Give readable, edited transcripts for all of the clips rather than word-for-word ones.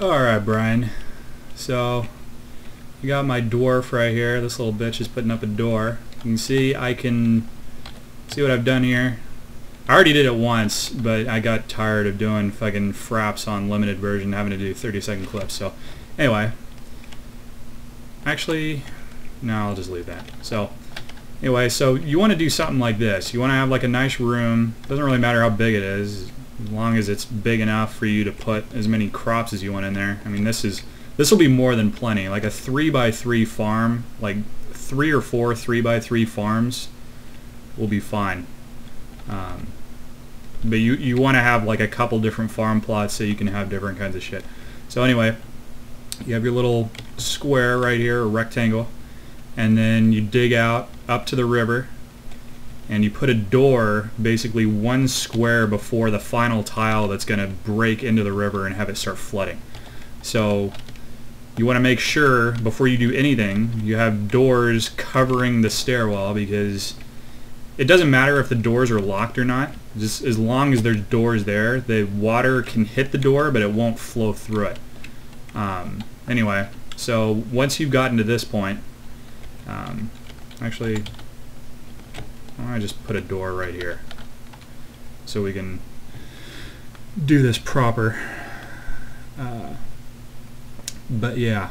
Alright, Brian. So, I got my dwarf right here. This little bitch is putting up a door. You can see I can see what I've done here. I already did it once, but I got tired of doing fucking fraps on limited version, having to do 30-second clips. So, anyway. Actually, no, I'll just leave that. So, anyway, so you want to do something like this. You want to have like a nice room. Doesn't really matter how big it is, as long as it's big enough for you to put as many crops as you want in there. I mean, this will be more than plenty. Like a 3x3 farm, like 3 or 4 3x3 farms will be fine. But you want to have like a couple different farm plots so you can have different kinds of shit. So anyway, you have your little square right here, or rectangle, and then you dig out up to the river, and you put a door basically one square before the final tile that's going to break into the river and have it start flooding. So you want to make sure before you do anything you have doors covering the stairwell, because it doesn't matter if the doors are locked or not. Just as long as there's doors there, the water can hit the door but it won't flow through it. Anyway, so once you've gotten to this point, actually, why don't I just put a door right here so we can do this proper. But yeah,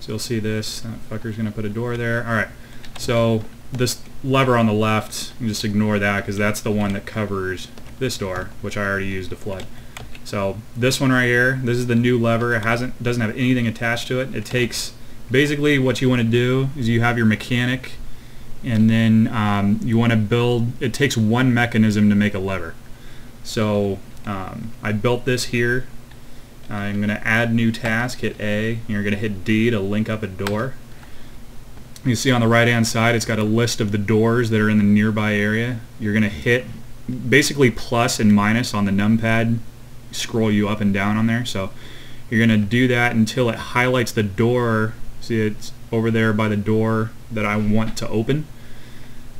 so you'll see this. That fucker's gonna put a door there. Alright, so this lever on the left, you just ignore that because that's the one that covers this door, which I already used to flood. So this one right here, this is the new lever. It doesn't have anything attached to it. It takes, basically what you want to do is you have your mechanic, and then you want to build, it takes one mechanism to make a lever. So I built this here. I'm going to add new task, hit A, and you're going to hit D to link up a door. You see on the right hand side it's got a list of the doors that are in the nearby area. You're going to hit basically plus and minus on the numpad, scroll you up and down on there. So you're going to do that until it highlights the door. See, it's over there by the door that I want to open.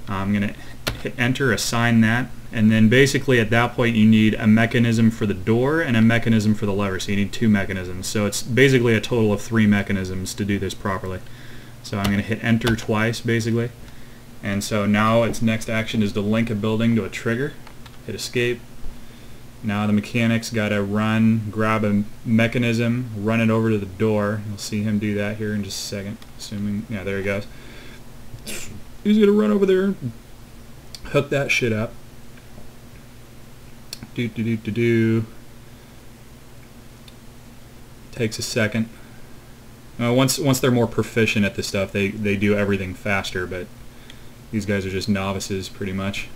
I'm going to hit enter, assign that, and then basically at that point you need a mechanism for the door and a mechanism for the lever. So you need 2 mechanisms. So it's basically a total of 3 mechanisms to do this properly. So I'm going to hit enter twice basically. And so now its next action is to link a building to a trigger. Hit escape. Now the mechanic's got to run, grab a mechanism, run it over to the door. You'll see him do that here in just a second. Assuming, yeah, there he goes. He's going to run over there, hook that shit up. Takes a second. Once they're more proficient at this stuff, they do everything faster, but these guys are just novices pretty much.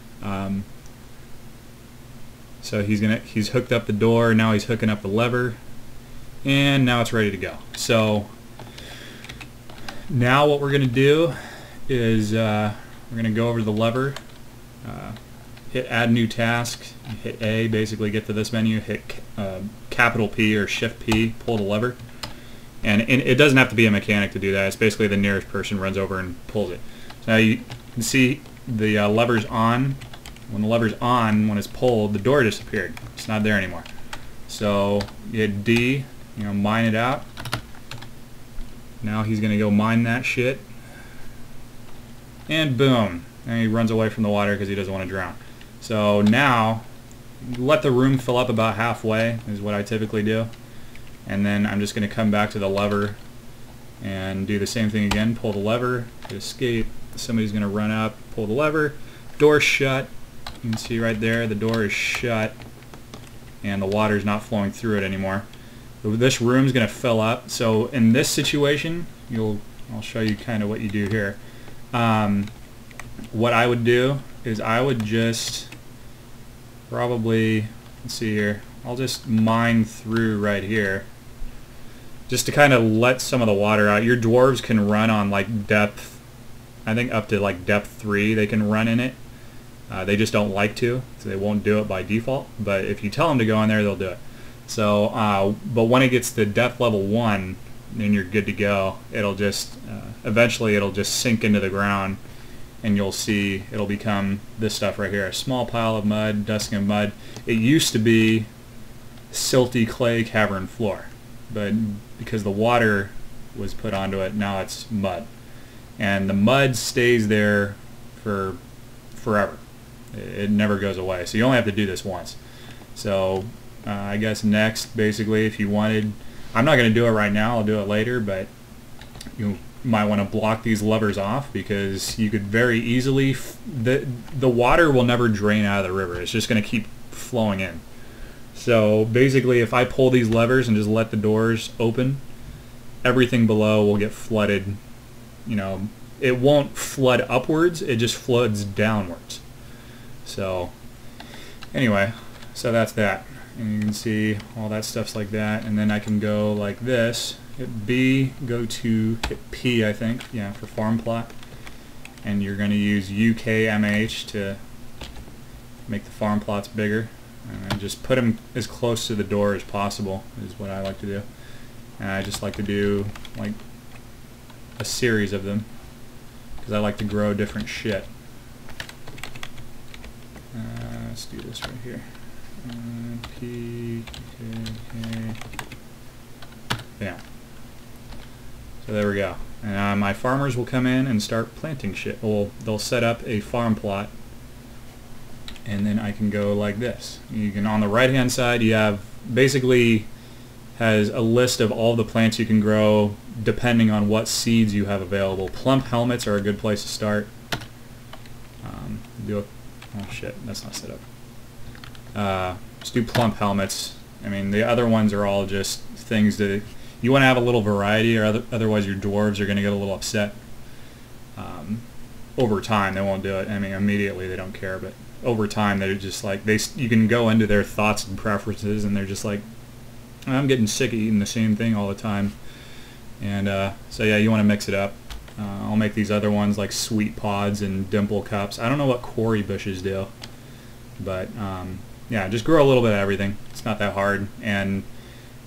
So he's hooked up the door, now he's hooking up the lever, and now it's ready to go. So now what we're going to do is we're going to go over to the lever, hit add new task, hit A, basically get to this menu, hit capital P or shift P, pull the lever. And it doesn't have to be a mechanic to do that. It's basically the nearest person runs over and pulls it. So now you can see the lever's on. When the lever's on, when it's pulled, the door disappeared. It's not there anymore. So you hit D, mine it out. Now he's going to go mine that shit. And boom. And he runs away from the water because he doesn't want to drown. So now, let the room fill up about halfway is what I typically do. And then I'm just going to come back to the lever and do the same thing again. Pull the lever, hit escape. Somebody's going to run up, pull the lever. Door's shut. You can see right there the door is shut and the water's not flowing through it anymore. This room's going to fill up. So in this situation, I'll show you kind of what you do here. What I would do is I would just probably, let's see here, I'll just mine through right here just to kind of let some of the water out. Your dwarves can run on like depth, I think up to like depth 3 they can run in it. They just don't like to, so they won't do it by default, but if you tell them to go in there, they'll do it. So, but when it gets to depth level 1, then you're good to go. It'll just, eventually it'll just sink into the ground, and you'll see it'll become this stuff right here, a small pile of mud, dusting of mud. It used to be silty clay cavern floor. but because the water was put onto it, now it's mud. And the mud stays there for forever. It never goes away. So you only have to do this once. So I guess next, basically, if you wanted, I'm not going to do it right now, I'll do it later, but you might want to block these levers off, because you could very easily, the water will never drain out of the river. It's just going to keep flowing in. So basically, if I pull these levers and just let the doors open, everything below will get flooded. You know, it won't flood upwards, it just floods downwards. So anyway, so that's that. And you can see all that stuff's like that. And then I can go like this, hit B, go to hit P, I think, yeah, for farm plot. And you're going to use UKMH to make the farm plots bigger. And just put them as close to the door as possible is what I like to do. And I just like to do like a series of them, because I like to grow different shit. Let's do this right here. P, K. Yeah. So there we go. And my farmers will come in and start planting shit. Well, they'll set up a farm plot, and then I can go like this. You can, on the right hand side, you have basically has a list of all the plants you can grow depending on what seeds you have available. Plump helmets are a good place to start. Oh shit, that's not set up. Just do plump helmets. I mean, the other ones are all just things that you want to have a little variety, or otherwise your dwarves are going to get a little upset. Over time, they won't do it. I mean, immediately they don't care, but over time they're just like, you can go into their thoughts and preferences, and they're just like, I'm getting sick of eating the same thing all the time. And so yeah, you want to mix it up. I'll make these other ones like sweet pods and dimple cups. I don't know what quarry bushes do, but yeah, just grow a little bit of everything. It's not that hard, and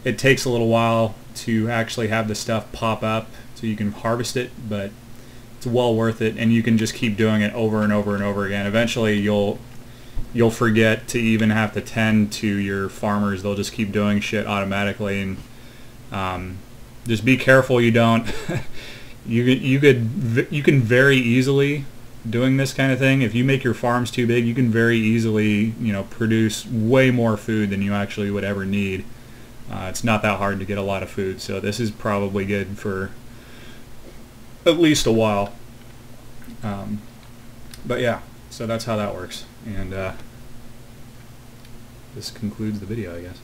it takes a little while to actually have the stuff pop up so you can harvest it, but it's well worth it, and you can just keep doing it over and over and over again. Eventually you'll forget to even have to tend to your farmers. They'll just keep doing shit automatically, and just be careful you don't you can very easily, doing this kind of thing, if you make your farms too big, you can very easily, you know, produce way more food than you actually would ever need. It's not that hard to get a lot of food, so this is probably good for at least a while. But yeah, so that's how that works, and this concludes the video, I guess.